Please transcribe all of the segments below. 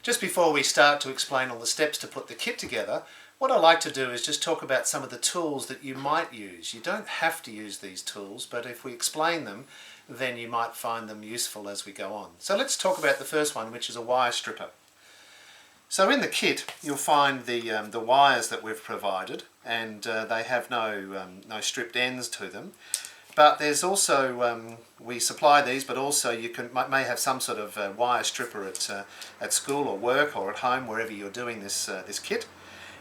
Just before we start to explain all the steps to put the kit together, what I like to do is just talk about some of the tools that you might use. You don't have to use these tools, but if we explain them, then you might find them useful as we go on. So let's talk about the first one, which is a wire stripper. So in the kit you'll find the wires that we've provided, and they have no stripped ends to them. But there's also, we supply these, but also you may have some sort of wire stripper at school or work or at home, wherever you're doing this kit.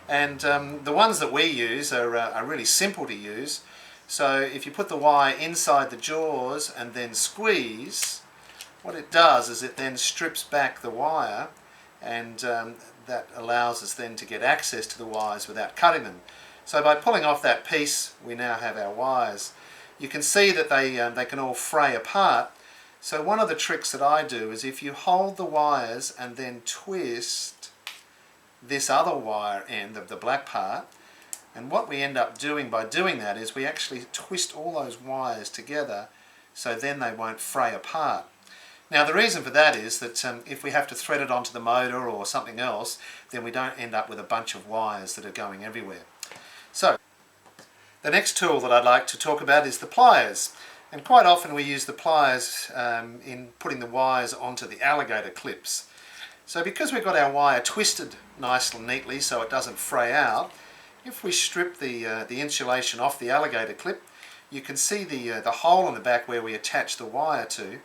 And the ones that we use are really simple to use. So if you put the wire inside the jaws and then squeeze, what it does is it then strips back the wire, and that allows us then to get access to the wires without cutting them. So by pulling off that piece, we now have our wires. You can see that they can all fray apart. So one of the tricks that I do is if you hold the wires and then twist this other wire end of the black part, and what we end up doing by doing that is we actually twist all those wires together, so then they won't fray apart. Now the reason for that is that if we have to thread it onto the motor or something else, then we don't end up with a bunch of wires that are going everywhere. So the next tool that I'd like to talk about is the pliers, and quite often we use the pliers in putting the wires onto the alligator clips. So because we've got our wire twisted nice and neatly so it doesn't fray out, if we strip the insulation off the alligator clip, you can see the hole in the back where we attach the wire to.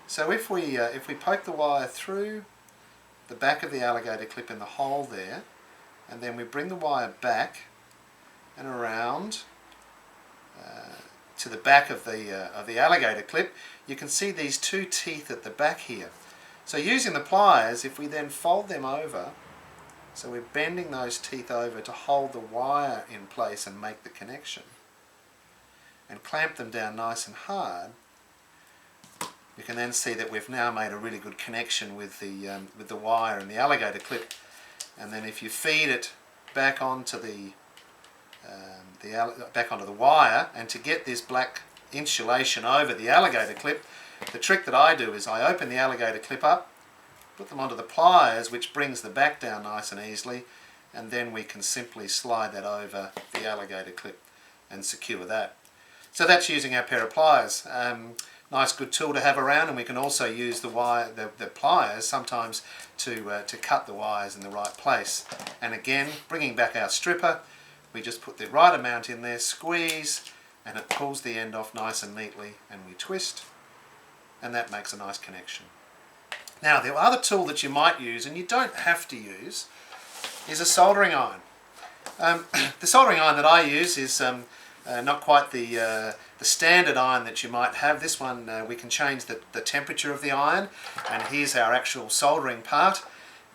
So if we poke the wire through the back of the alligator clip in the hole there, and then we bring the wire back and around to the back of the alligator clip, you can see these two teeth at the back here. So using the pliers, if we then fold them over, so we're bending those teeth over to hold the wire in place and make the connection, and clamp them down nice and hard, you can then see that we've now made a really good connection with the wire and the alligator clip. And then if you feed it back onto the wire, and to get this black insulation over the alligator clip, the trick that I do is I open the alligator clip up, put them onto the pliers, which brings the back down nice and easily, and then we can simply slide that over the alligator clip and secure that. So that's using our pair of pliers. Nice good tool to have around, and we can also use the pliers sometimes to cut the wires in the right place. And again, bringing back our stripper, we just put the right amount in there, squeeze, and it pulls the end off nice and neatly, and we twist, and that makes a nice connection. Now the other tool that you might use, and you don't have to use, is a soldering iron. The soldering iron that I use is not quite the standard iron that you might have. This one we can change the temperature of the iron, and here's our actual soldering part.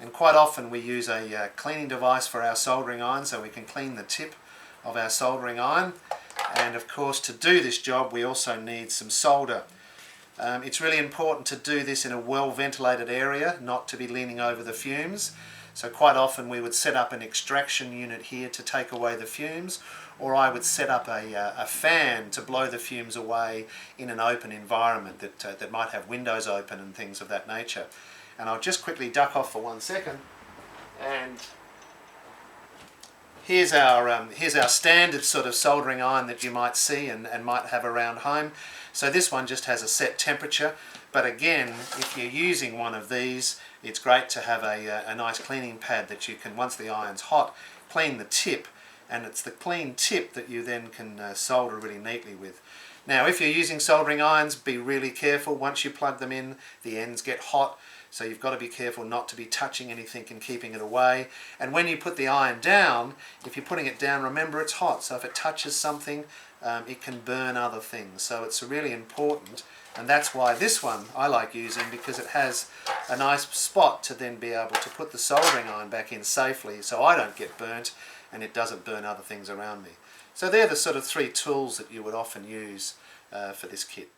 And quite often we use a cleaning device for our soldering iron, so we can clean the tip of our soldering iron. And of course, to do this job we also need some solder. It's really important to do this in a well ventilated area, not to be leaning over the fumes. So quite often we would set up an extraction unit here to take away the fumes, or I would set up a fan to blow the fumes away in an open environment that might have windows open and things of that nature. And I'll just quickly duck off for 1 second, and here's our standard sort of soldering iron that you might see and might have around home. So this one just has a set temperature, but again, if you're using one of these, it's great to have a nice cleaning pad that you can, once the iron's hot, clean the tip, and it's the clean tip that you then can solder really neatly with. Now if you're using soldering irons, be really careful. Once you plug them in, the ends get hot, so you've got to be careful not to be touching anything and keeping it away. And when you put the iron down, if you're putting it down, remember it's hot, so if it touches something, it can burn other things. So it's really important, and that's why this one I like using, because it has a nice spot to then be able to put the soldering iron back in safely, so I don't get burnt and it doesn't burn other things around me. So they're the sort of 3 tools that you would often use for this kit.